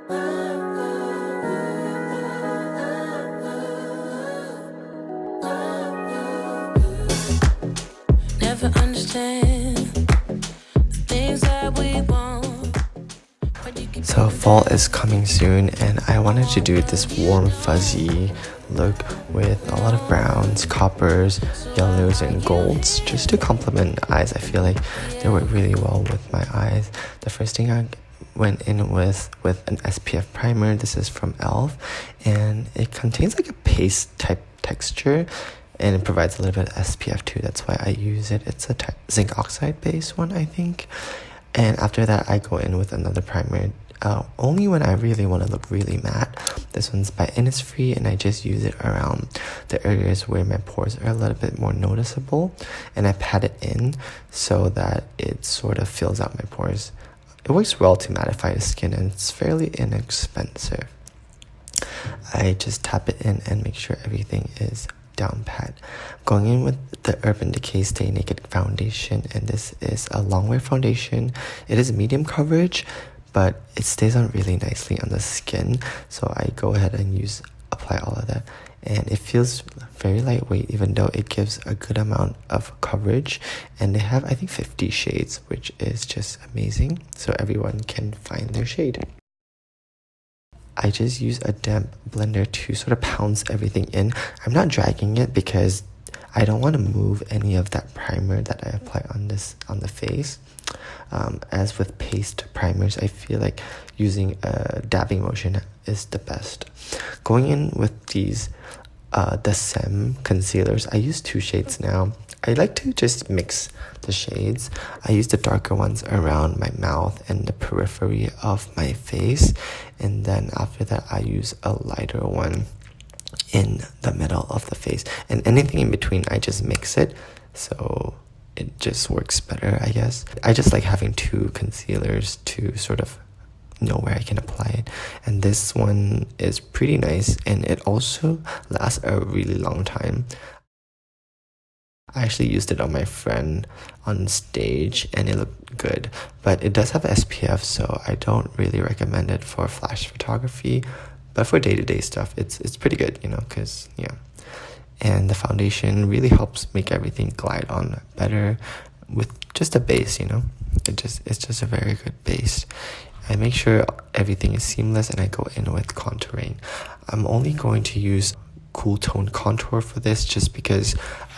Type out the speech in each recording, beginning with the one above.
Never understand the things that we want. So fall is coming soon and I wanted to do this warm fuzzy look with a lot of browns, coppers, yellows and golds just to complement the eyes. I feel like they work really well with my eyes. The first thing I went in with an SPF primer. This is from e.l.f. and it contains like a paste type texture and it provides a little bit of SPF too. That's why I use it. It's a zinc oxide based one, I think. And after that I go in with another primer only when I really want to look really matte. This one's by INNISFREE and I just use it around the areas where my pores are a little bit more noticeable, and I pat it in so that it sort of fills out my pores. It works well to mattify the skin and it's fairly inexpensive. I just tap it in and make sure everything is down pat. Going in with the Urban Decay Stay Naked foundation, and this is a long wear foundation. It is medium coverage, but it stays on really nicely on the skin, so I go ahead and apply all of that, and it feels very lightweight even though it gives a good amount of coverage. And they have I think 50 shades, which is just amazing, so everyone can find their shade. I just use a damp blender to sort of pounce everything in. I'm not dragging it because I don't want to move any of that primer that I apply on the face. As with paste primers, I feel like using a dabbing motion is the best. Going in with these the SEBUM concealers, I use 2 shades now. I like to just mix the shades. I use the darker ones around my mouth and the periphery of my face, and then after that I use a lighter one in the middle of the face, and anything in between I just mix it, so it just works better, I guess. I just like having 2 concealers to sort of know where I can apply it, and this one is pretty nice and it also lasts a really long time. I actually used it on my friend on stage and it looked good, but it does have SPF, so I don't really recommend it for flash photography, but for day-to-day stuff it's pretty good, you know, because yeah. And the foundation really helps make everything glide on better with just a base, you know. It's just a very good base. I make sure everything is seamless and I go in with contouring. I'm only going to use cool tone contour for this just because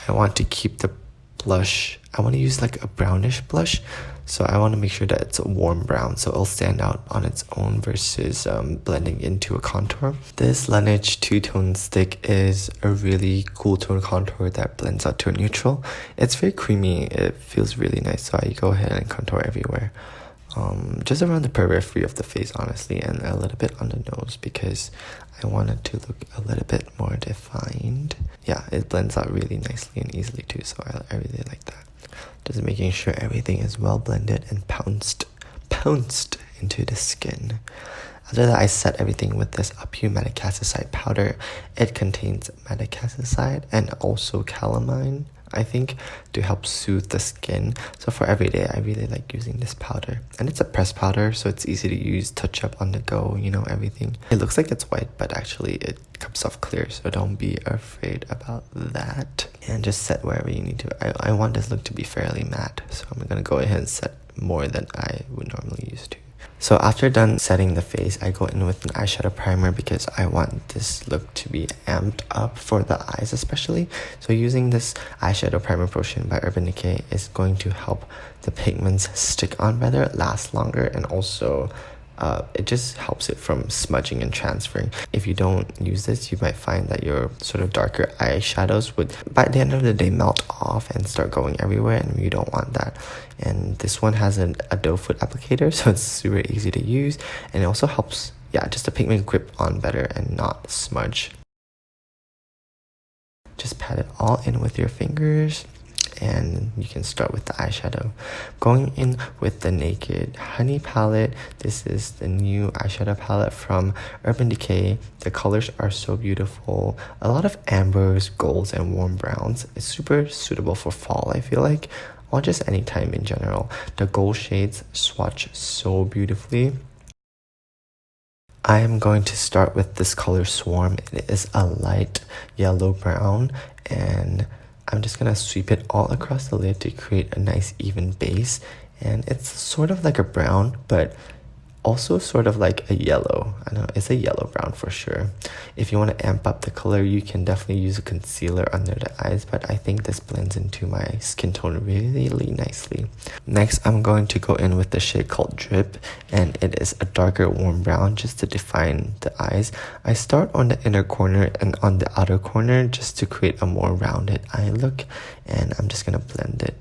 I want to keep the blush. I want to use like a brownish blush, so I want to make sure that it's a warm brown so it'll stand out on its own versus blending into a contour. This Laneige two-tone stick is a really cool tone contour that blends out to a neutral. It's very creamy, it feels really nice, so I go ahead and contour everywhere. Just around the periphery of the face, honestly, and a little bit on the nose because I want it to look a little bit more defined. Yeah, it blends out really nicely and easily too, so I really like that. Just making sure everything is well blended and pounced into the skin. After that, I set everything with this APIEU Madecassoside Powder. It contains Madecassoside and also calamine, I think, to help soothe the skin. So for every day, I really like using this powder. And it's a pressed powder, so it's easy to use, touch up on the go, you know, everything. It looks like it's white, but actually it comes off clear, so don't be afraid about that. And just set wherever you need to. I want this look to be fairly matte, so I'm gonna go ahead and set more than I would normally use to. So after done setting the face, I go in with an eyeshadow primer because I want this look to be amped up for the eyes especially. So using this eyeshadow primer potion by Urban Decay is going to help the pigments stick on better, last longer, and also it just helps it from smudging and transferring. If you don't use this, you might find that your sort of darker eyeshadows would, by the end of the day, melt off and start going everywhere, and you don't want that. And this one has a doe foot applicator, so it's super easy to use, and it also helps, yeah, just the pigment grip on better and not smudge. Just pat it all in with your fingers, and you can start with the eyeshadow. Going in with the Naked Honey palette. This is the new eyeshadow palette from Urban Decay. The colors are so beautiful. A lot of ambers, golds, and warm browns. It's super suitable for fall, I feel like, or just any time in general. The gold shades swatch so beautifully. I am going to start with this color Swarm. It is a light yellow brown, and I'm just gonna sweep it all across the lid to create a nice even base. And it's sort of like a brown, but also sort of like a yellow. I know it's a yellow brown for sure. If you want to amp up the color, you can definitely use a concealer under the eyes, but I think this blends into my skin tone really nicely. Next, I'm going to go in with the shade called Drip, and it is a darker warm brown just to define the eyes. I start on the inner corner and on the outer corner just to create a more rounded eye look, and I'm just gonna blend it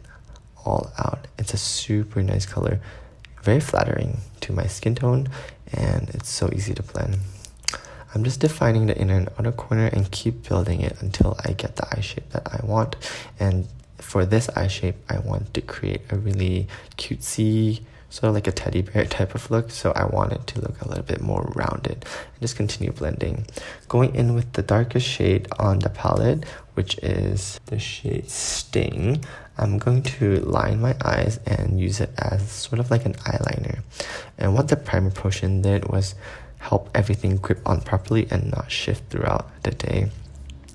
all out. It's a super nice color, very flattering to my skin tone, and it's so easy to blend. I'm just defining the inner and outer corner and keep building it until I get the eye shape that I want. And for this eye shape, I want to create a really cutesy, sort of like a teddy bear type of look, so I want it to look a little bit more rounded. And just continue blending. Going in with the darkest shade on the palette, which is the shade Sting, I'm going to line my eyes and use it as sort of like an eyeliner. And what the primer potion did was help everything grip on properly and not shift throughout the day.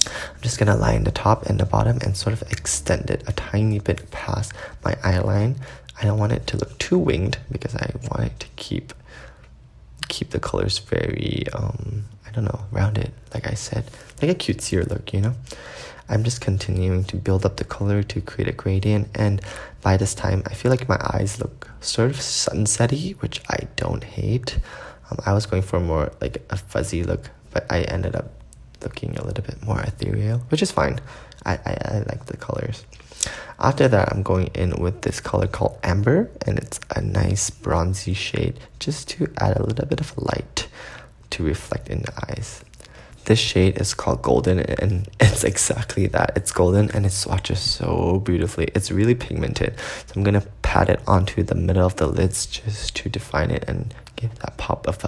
I'm just gonna line the top and the bottom and sort of extend it a tiny bit past my eyeline. I don't want it to look too winged because I want it to keep the colors very I don't know, rounded, like I said, like a cutesier look, you know. I'm just continuing to build up the color to create a gradient, and by this time I feel like my eyes look sort of sunsetty, which I don't hate. I was going for more like a fuzzy look, but I ended up looking a little bit more ethereal, which is fine. I like the colors. After that, I'm going in with this color called Amber, and it's a nice bronzy shade just to add a little bit of light to reflect in the eyes. This shade is called Golden, and it's exactly that. It's golden and it swatches so beautifully. It's really pigmented. So I'm going to pat it onto the middle of the lids just to define it and give that pop of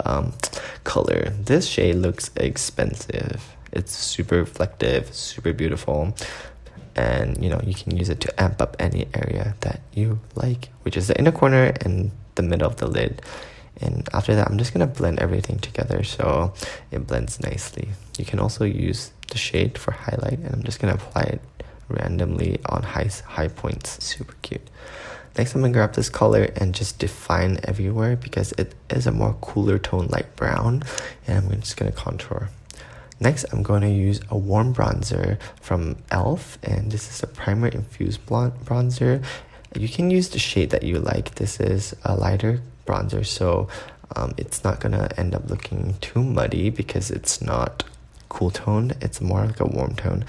color. This shade looks expensive. It's super reflective, super beautiful. And you know, you can use it to amp up any area that you like, which is the inner corner and the middle of the lid. And after that, I'm just gonna blend everything together so it blends nicely. You can also use the shade for highlight, and I'm just gonna apply it randomly on high points. Super cute. Next, I'm gonna grab this color and just define everywhere because it is a more cooler tone, light brown, and I'm just gonna contour. Next, I'm going to use a warm bronzer from e.l.f. and this is a primer infused bronzer. You can use the shade that you like. This is a lighter bronzer, so it's not gonna end up looking too muddy because it's not cool toned. It's more like a warm tone,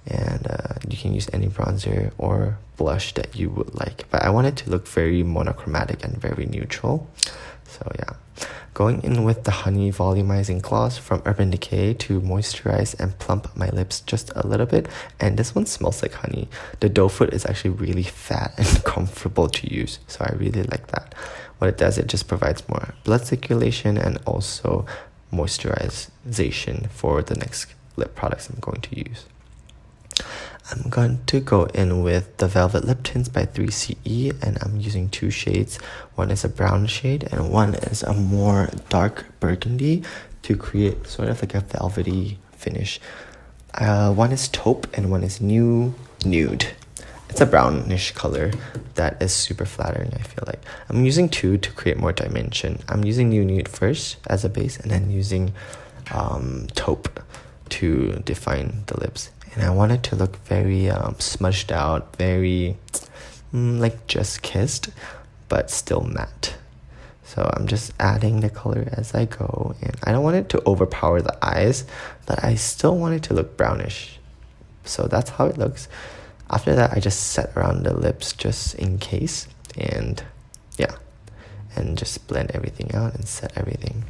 and you can use any bronzer or blush that you would like. But I want it to look very monochromatic and very neutral. So yeah. Going in with the Honey Volumizing Gloss from Urban Decay to moisturize and plump my lips just a little bit. And this one smells like honey. The doe foot is actually really fat and comfortable to use, so I really like that. What it does, it just provides more blood circulation and also moisturization for the next lip products I'm going to use. I'm going to go in with the Velvet Lip Tints by 3CE, and I'm using two shades. One is a brown shade and one is a more dark burgundy to create sort of like a velvety finish. One is Taupe and one is Nude. It's a brownish color that is super flattering, I feel like. I'm using two to create more dimension. I'm using Nude first as a base and then using Taupe to define the lips. And I want it to look very smudged out, very like Just Kissed, but still matte. So I'm just adding the color as I go, and I don't want it to overpower the eyes, but I still want it to look brownish. So that's how it looks. After that, I just set around the lips just in case, and yeah, and just blend everything out and set everything.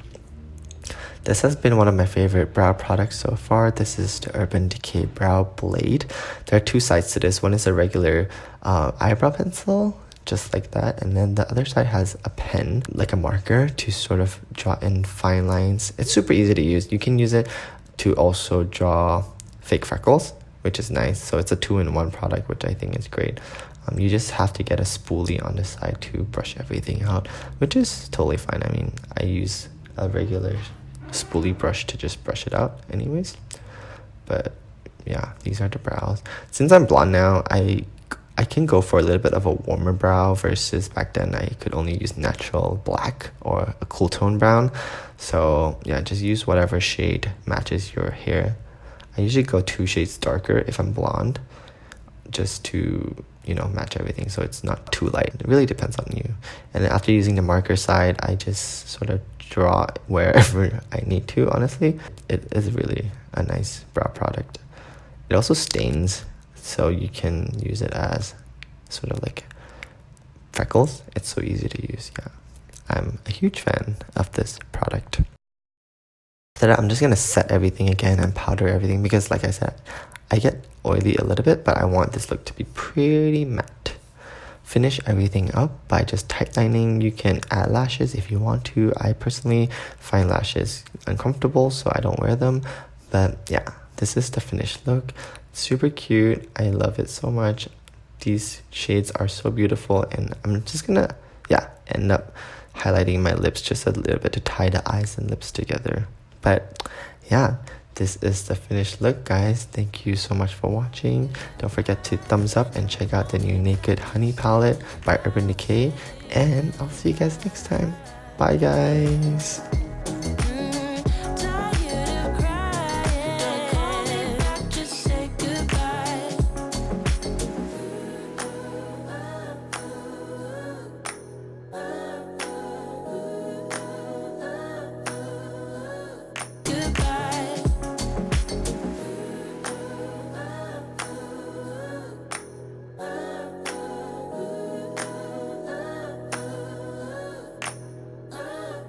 This has been one of my favorite brow products so far. This is the Urban Decay Brow Blade. There are two sides to this. One is a regular eyebrow pencil, just like that. And then the other side has a pen, like a marker, to sort of draw in fine lines. It's super easy to use. You can use it to also draw fake freckles, which is nice. So it's a 2-in-1 product, which I think is great. You just have to get a spoolie on the side to brush everything out, which is totally fine. I mean, I use a regular spoolie brush to just brush it out anyways. But yeah, these are the brows. Since I'm blonde now, I can go for a little bit of a warmer brow versus back then I could only use natural black or a cool tone brown. So yeah, just use whatever shade matches your hair. I usually go 2 shades darker if I'm blonde, just to, you know, match everything so it's not too light. It really depends on you. And then after using the marker side, I just sort of draw wherever I need to. Honestly, it is really a nice brow product. It also stains, so you can use it as sort of like freckles. It's so easy to use. Yeah, I'm a huge fan of this product. After that, I'm just gonna set everything again and powder everything because, like I said, I get oily a little bit, but I want this look to be pretty matte. Finish everything up by just tightening. You can add lashes if you want to. I personally find lashes uncomfortable, so I don't wear them. But yeah, this is the finished look. Super cute. I love it so much. These shades are so beautiful, and I'm just gonna end up highlighting my lips just a little bit to tie the eyes and lips together. But yeah, this is the finished look, guys. Thank you so much for watching. Don't forget to thumbs up and check out the new Naked Honey palette by Urban Decay, and I'll see you guys next time. Bye guys.